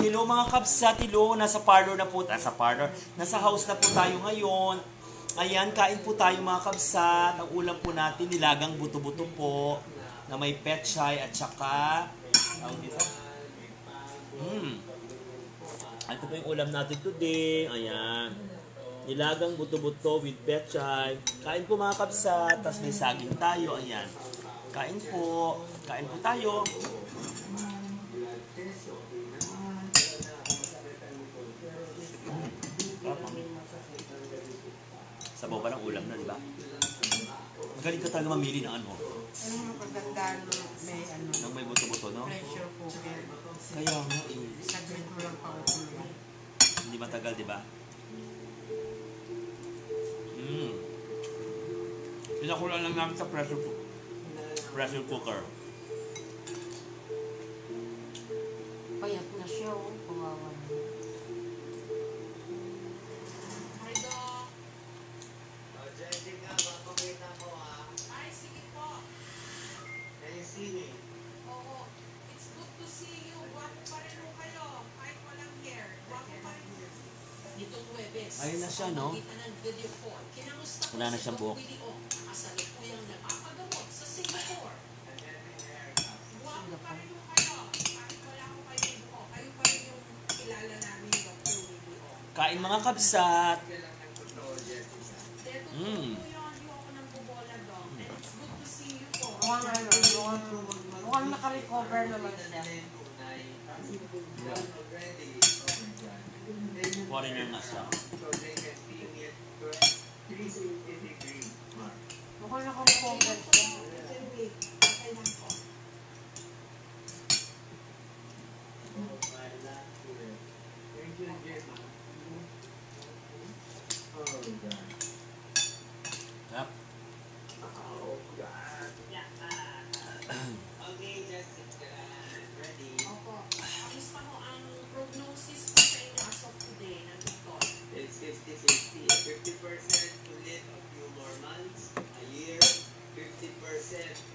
Hello mga kabsat, hello. Nasa parlor na po, nasa parlor, nasa house na po tayo ngayon. Ayan, kain po tayo mga kabsat. Ang ulam po natin, nilagang buto-buto po, na may pechay at saka, tawag dito. Ito po yung ulam natin today. Ayan. Nilagang buto-buto with pechay. Kain po mga kabsat, tapos may saging tayo. Ayan. Kain po. Kain po tayo. Sabaw pa ng ulam na, di ba? Magaling ka talaga mamili ng ano. Ano mga pagandaan may ano? Nang may buto-buto, no? Pressure cooker. Kaya nga eh. Saglit mo lang paukulan. Hindi matagal, di ba? Pinakulan lang namin sa pressure cooker. Payat na siya, oh. Kawawa na. Ay, sige po. Oo. It's good to see you. Guwapo pa rin ho kayo. Kahit walang hair. Guwapo pa rin ho. Nitong Huwebes. Ayun na siya, no? Pamagitan ng video call. Kinamusta Wala na siyang buhok. Nakasalukuyang napapagamot sa Singapore. Guwapo pa rin ho kayo. Kahit wala ho kayong buhok. Kayo pa rin yung kilala namin, Dr. Willie O. Kain mga kabsat. Dito po yun. Di ako nang bubola, Doc. And it's good to see you po. Mukhang naka-recover naman siya. Foreigner na siya. Mukhang naka-recover siya. Yep. Opo. Kamusta mo ang prognosis po sa inyo as of today ng doktor? It's 50-50. 50% to live a few more months, a year, 50%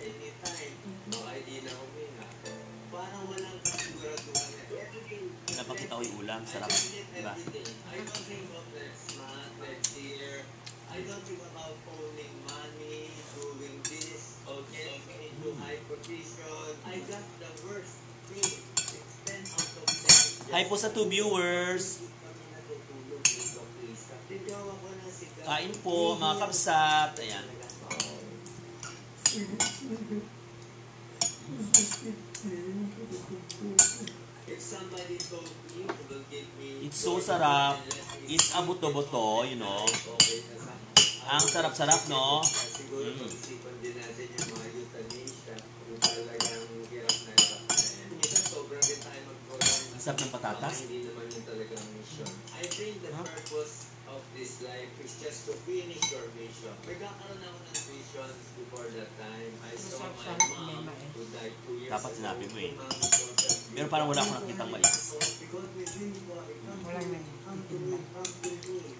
anytime. Baka hindi na huminga. Parang walang kasiguraduhan na everything. Napakita ko yung ulam. Sarap. Diba? I don't think of next month, next year. I don't think about owning money, doing this, getting into high position. I got the worst thing. It's 10 out of 10. Hi po sa 2 viewers. Kain po mga kabsat. Ayan. It's so sarap. It's a buto-buto, you know. Ang sarap-sarap, no? Ang sarap ng patatas. I think the purpose of this life is just to finish your mission. Nagkakaroon ako ng visions before that time. I saw my mom who died 2 years Dapat ago. sinabi mo eh. Pero parang wala akong nakitang mais. Walang nagtitinda.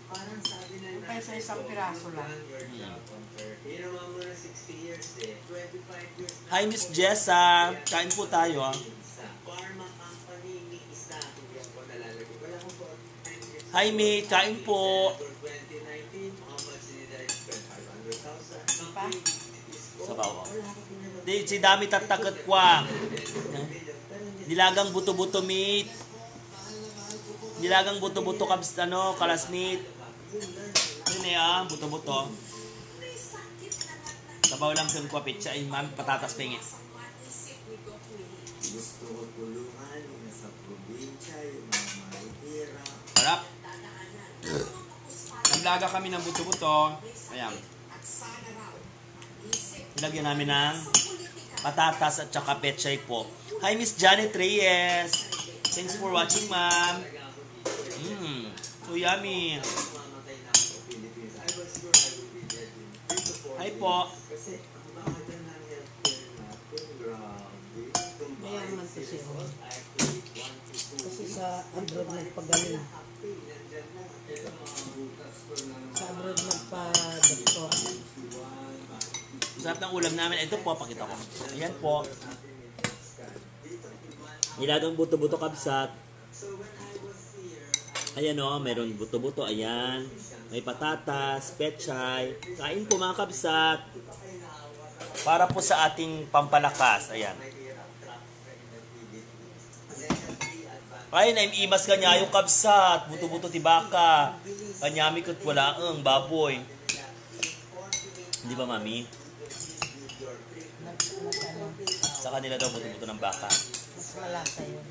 Parang sabi na Kaya sa isang piraso lang. Hinawa mo na 60 years eh. 25 years na. Hi Miss Jessa. Kain po tayo ah. Pharma company ni isa. Hindi ako nalalagay. Wala akong po. Hi mate. Kain po. 2019, how much did I spend? 500,000. Pa? Sa bawah. Di, si dami tatakot kwa. Nilagang buto-buto mate. Nilagang buto-buto kabs, ano, kalasmate. Yun eh ah, buto-buto. Sabaw lang sa kwa pitsa. Ay ma'am, patatas pingit. Gusto ko tulungan yung nasa probinsya, yung mga mahihirap. Harap. Naglaga kami ng buto-buto. Ayan. Ilagyan namin ng patatas at saka pechay po. Hi Miss Janet Reyes. Thanks for watching ma'am. So yummy. Hi po. Mayaman to siya. Kasi sa abroad nagpagaling. Sa abroad nagpa-doktor. Sarap ng ulam namin. Ito po, pakita ko. Ayan po. Nilagang buto-buto kabsat. So when I was here, Ayan o, meron buto-buto, ayan. May patatas, pechay. Kain po mga kabsat. Para po sa ating pampalakas, ayan. Ay, naimimas ka niya yung kabsat. Buto-buto tibaka. Kanyami ko't wala ang baboy. Hindi ba, mami? Sa kanila daw buto-buto ng baka. Mas malasa yun.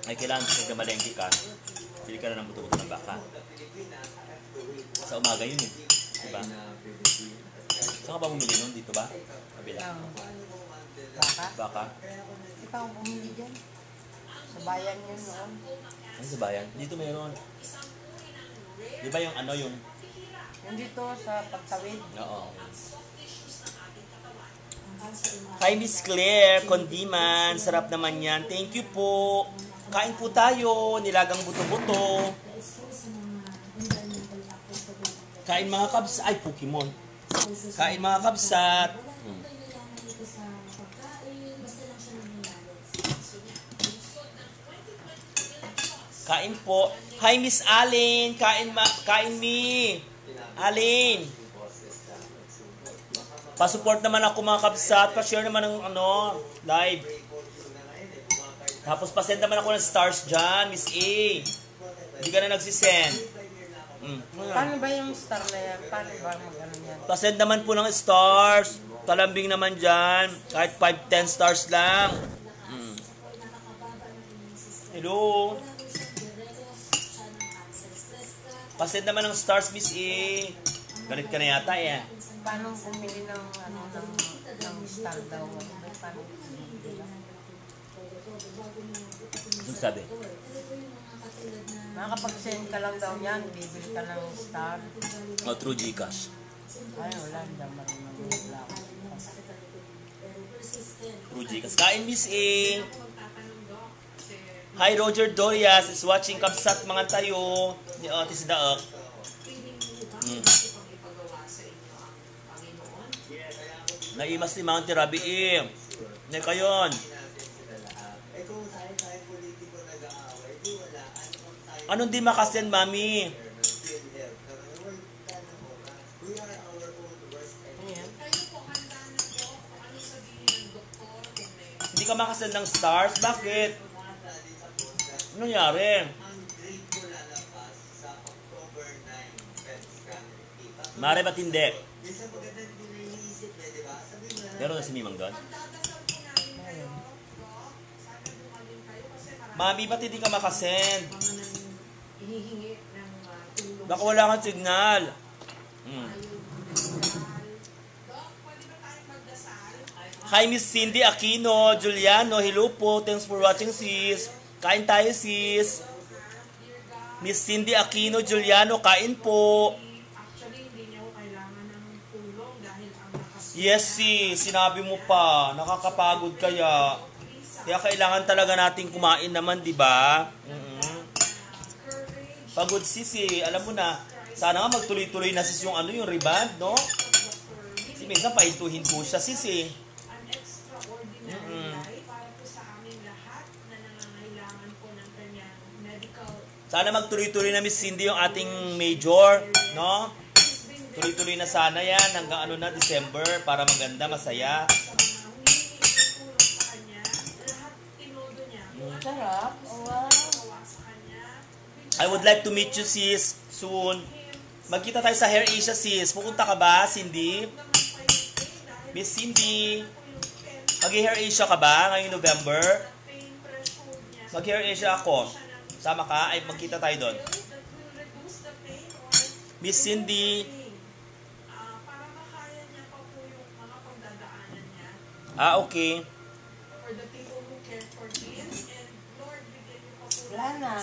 Ay, kailangan kung nagkamalengke ka, pili ka na ng buto-buto ng baka. Sa umaga yun eh. Diba? Saan ka ba bumili nun? Dito ba? Kabila? Baka? Baka? Hindi pa ako bumili dyan. Sa bayan yun noon. Ano sa bayan? Dito meron. Di ba yung ano yung... Yung dito sa pagtawid. Oo. Kay Miss Claire, kondiman. Sarap naman yan. Thank you po. Kain po tayo. Nilagang buto-buto. Kain mga kabsat. Ay, Pokemon. Kain mga kabsat. Kain po. Hi, Miss Allen. Kain mi. Allen. Pa-support naman ako mga kabsat. Pa-share naman ng live. Tapos pa-send naman ako ng stars dyan, Miss A. Hindi ka na nagsisend. Paano ba yung star na yan? Paano ba mag-ano yan? Pa-send naman po ng stars. Kalambing naman dyan. Kahit 5-10 stars lang. Hello. Pa-send naman ng stars, Miss A. Galit ka na yata eh. Paano bumili ng star daw? Paano bumili lang? Ano sabi? Makakapag-send ka lang daw yan, bibili ka ng star. O, through Gcash. Ay, wala, hindi ako marunong wala ako. Through Gcash. Kain, Miss A. Hi, Roger Dorias is watching Kabsat mga tayo. Ni Otis Daok. Naimas ni Mount Rabi E. Hindi kayon. Anong di makasend, mami? Hindi ka makasend ng stars? Bakit? Ano nangyari? Mare ba't hindi? Meron na si Mimang doon? Mami, ba't hindi ka makasend? Baka wala kang signal. Hi, Miss Cindy Aquino, Juliano, hello po. Thanks for watching, sis. Kain tayo, sis. Miss Cindy Aquino, Juliano, kain po. Yes, sis. Sinabi mo pa. Nakakapagod kaya. Kaya kailangan talaga nating kumain naman, di ba? Pagod, sis, eh. Alam mo na. Sana nga magtuloy-tuloy na, sis, yung yung rebound, no? Kasi minsan pahintuhin po siya, sis, eh. Sana magtuloy-tuloy na, Miss Cindy, yung ating major, no? Tuloy-tuloy na sana yan hanggang December para maganda, masaya. Sarap. Wow. I would like to meet you, sis, soon. Magkita tayo sa Hair Asia, sis. Pupunta ka ba, Cindy? Miss Cindy, mag-Hair Asia ka ba ngayong November? Mag-Hair Asia ako. Sama ka? Ay, magkita tayo doon. Miss Cindy. Okay. Wala na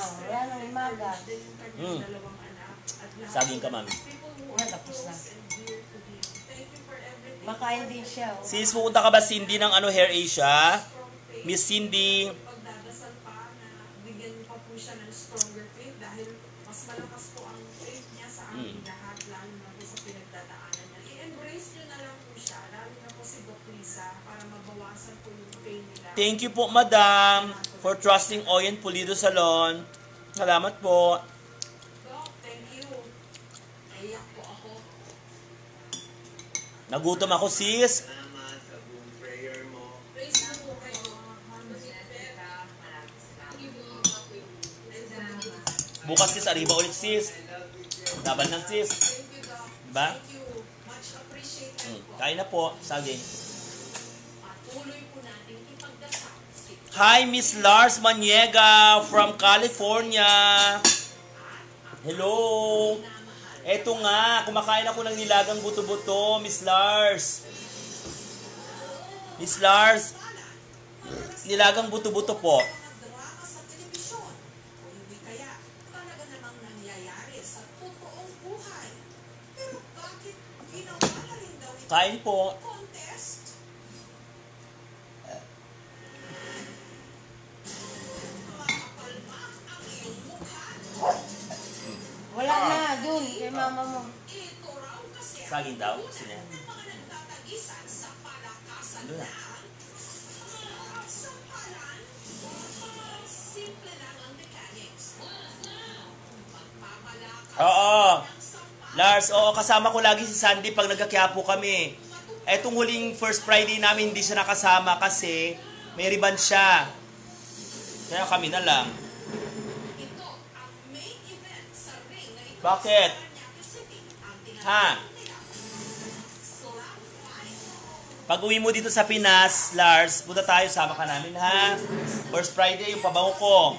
umaga. Saging ka, mami. Wala, tapos na. Makain din siya. Oh. Sis, pupunta ka ba, Cindy, ng Hair Asia? Miss Cindy. Pagdadasal pa na bigyan pa po siya ng stronger faith dahil mas malakas po ang faith niya sa aming lahat, lalo na po sa pinagdadaanan niya. I-embrace niyo na lang po siya, lalo na po si Doc Lisa, para mabawasan po yung Thank you po, madam, for trusting Oyen Pulido Salon. Salamat po. Doc, thank you. Naiyak po ako. Nagutom ako, sis. Salamat sa buong prayer mo. Praise mo po kayo. Bukas, sis, arriba ulit, sis. Laban ng sis. Thank you, Doc. Diba? Thank you. Much appreciated po. Kain na po, saging. Patuloy po natin ipagdasal si Hi, Miss Lars Maniega from California. Hello. Eto nga, kumakain ako ng nilagang buto-buto, Miss Lars. Miss Lars, nilagang buto-buto po. drama sa telebisyon. O hindi kaya talaga namang nangyayari sa totoong buhay. Pero bakit ginawa na rin daw ito Kain po. contest? Makapalpak ang iyong mukha. Wala na, dun, kay mama mo. Ito raw kasi ang Saging daw? tugunan Sino yan? ng mga nagtatagisan sa palakasan Doon na. ng sampalan. Simple lang ang mechanics. Pagpapalakas Oo. ng sampalan. Lars, oo, kasama ko lagi si Sandy pag nagkakiapo kami. Etong huling first Friday namin, hindi siya nakasama kasi may riban siya. Kaya kami na lang. Ito ang main event sa ring na ito Bakit? sa Paranaque City. Ang Ha? tinatawag nila Slap Fight. Pag uwi mo dito sa Pinas, Lars, punta tayo, sama ka namin, ha? First Friday, yung pabango ko.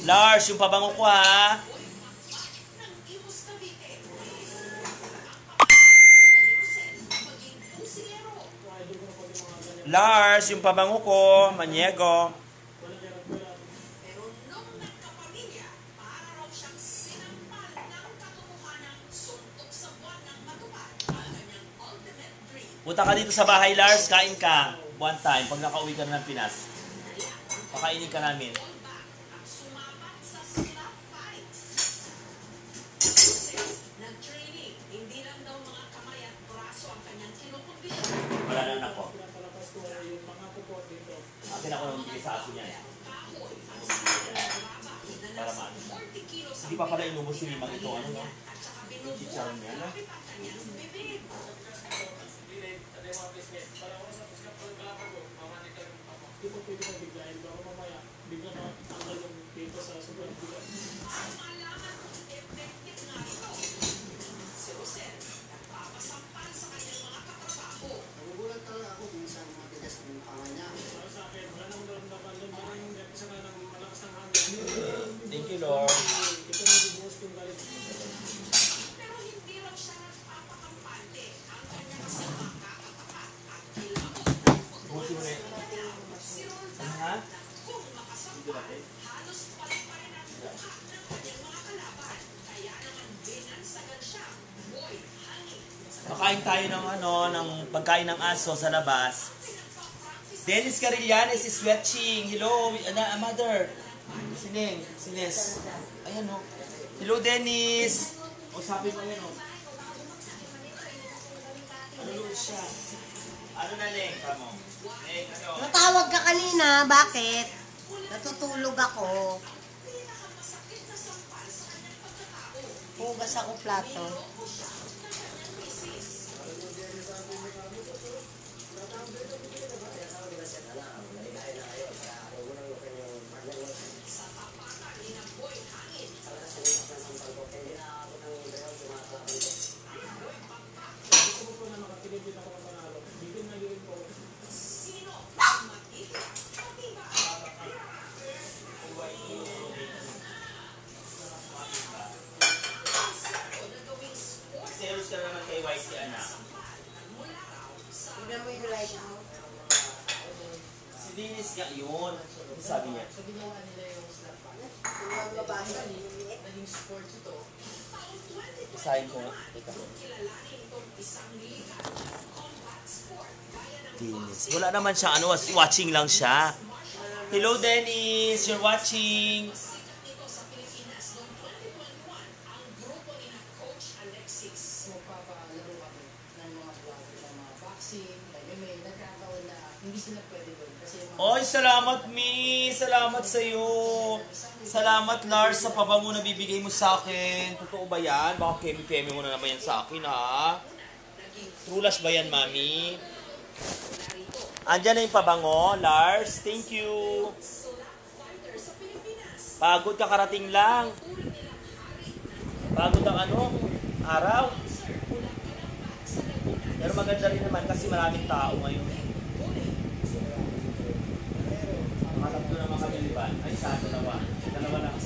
Lars, yung pabango ko, ha? Ng Imus Cavite. Maging pusiyero. Lars, yung pabango ko, Maniego. Pero nung nagkapamilya, para raw siyang sinampal ng katotohanan, suntok sa buwan ng matupad ang kanyang ultimate dream. Punta ka dito sa bahay, Lars, kain ka. One time, pag nakauwi ka na ng Pinas. Pakainin ka namin. Back at sumapat sa slap fight. Kasi nag-training, hindi lang daw mga kamay at braso ang kanyang kinukumbinasyon. Wala na ako. Akin ako nang bigay sa aso niya. Kahoy ang sinababa na Para nasa maano siya. 40 kilos ang Hindi pa pala inubos yung limang ito, ano no? at saka binubuo Chicharon niya, no? gamit ang kanyang bibig. Ang alaman kung effective nga ito. Si Rosel, nagpapasampal sa kanyang mga katrabaho. Nagugulat talaga ako kung saan matigas ang panga niya. Thank you, Lord. Pero hindi raw siya nagpapakampante. Ang kanyang kasama kakatapat at kilabot. Buti mo na yun. Si Roldan Ha? na kung makasampal, halos pala-pala ng mukha ng kanyang mga kalaban. Kaya naman binansagan siya. Boy, hangin. Makain tayo ng ano, ng pagkain ng aso sa labas. Dennis Carillanes is watching. Hello, mother. Sineng, Sines. Ayan o. Hello, Dennis. O, sabi mo yan o. Ano yun siya? Ano na, Neng? Kamo? Neng, ano? Natawag ka kanina, bakit? Natutulog ako. Hugas ako plato. Sino ang matitira? Matibay. Na gawing sport Zeros ka naman kay YC, anak. mula raw sa Tignan mo yung light mo. Si Dennis nga yun. Ano sabi niya? So, ginawa nila yung slap back. Yung babae na liliit. Naging sports ito. taong 2021. Basahin ko. Teka. Kilalanin itong isang likat combat sport gaya ng Dennis. Wala naman siya, ano, watching lang siya. Hello, Dennis. You're watching. sikat nito sa Pilipinas noong 2021 ang grupo ni na Coach Alexis. So, papalaro kami ng mga vlogger ng mga boxing, MMA. Nagkataon na hindi sila pwede pwede doon. Kasi yung Oy, salamat, Mi! Salamat sa'yo! Salamat, Lars, sa pabango na bibigay mo sa akin. Totoo ba yan? Baka kemi-kemi mo na naman yan sa akin, ha? True Lash ba yan, Mami? Andyan na yung pabango, Lars. Thank you. Pagod ka, karating lang. Pagod ang araw. Pero maganda rin naman kasi maraming tao ngayon. Mga tatlo na mga kabiliban. Ay, dalawa. Dalawa lang.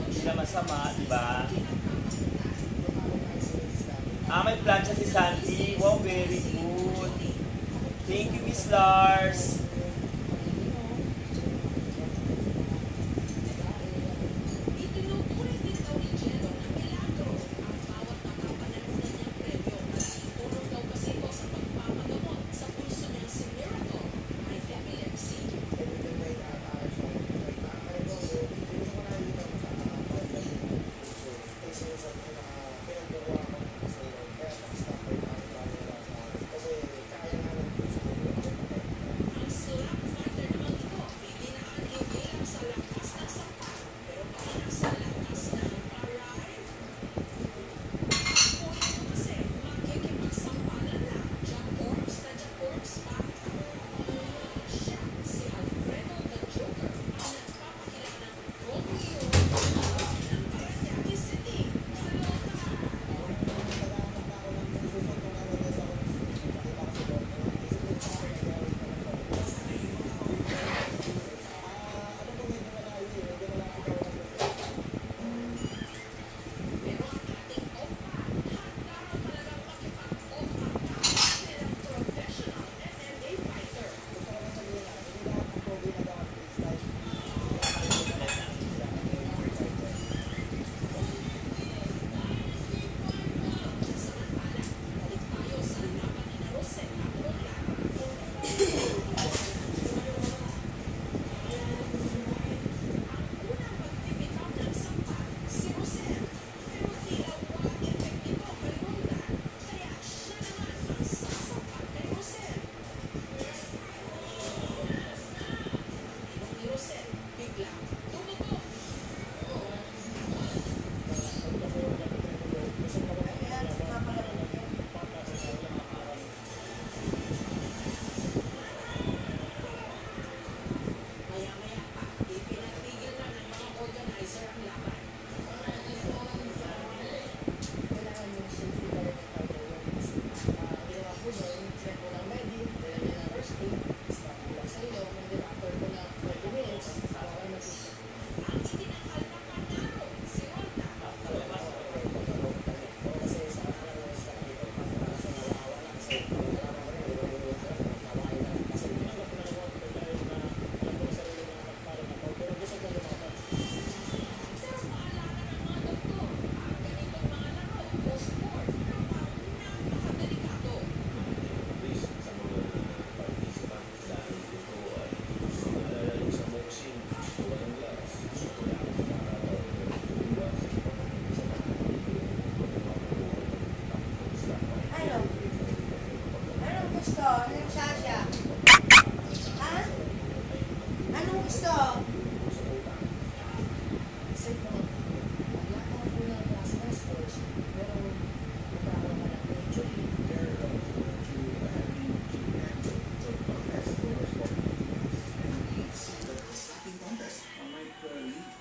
Hindi na masama, di ba? May plancha si Sandy. Wow, very good. Thank you, Miss Lars.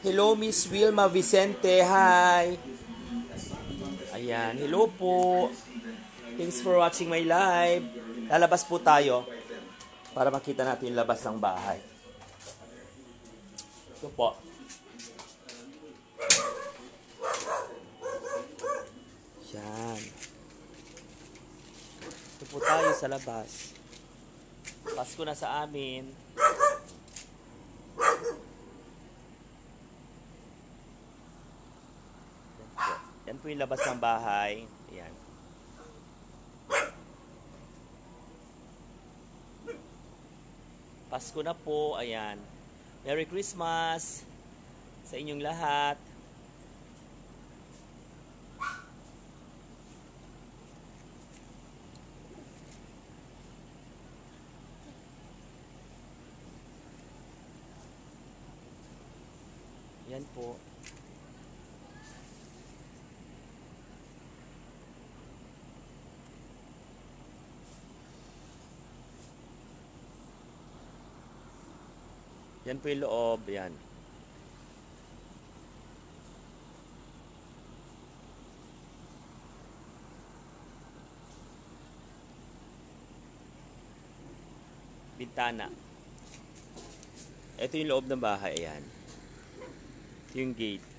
Hello, Miss Wilma Vicente. Hi. Ayan. Hello po. Thanks for watching my live. Lalabas po tayo para makita natin yung labas ng bahay. Ito po. Yan. Ito po tayo sa labas. Pasko na sa amin. Yan po yung labas ng bahay. Ayan. Pasko na po. Ayan. Merry Christmas sa inyong lahat. Yan po. Yan po yung loob. Yan. Bintana. Ito yung loob ng bahay. Ayan. Ito yung gate.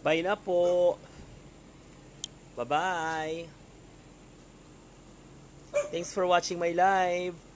Bye na po. Bye-bye. Thanks for watching my live.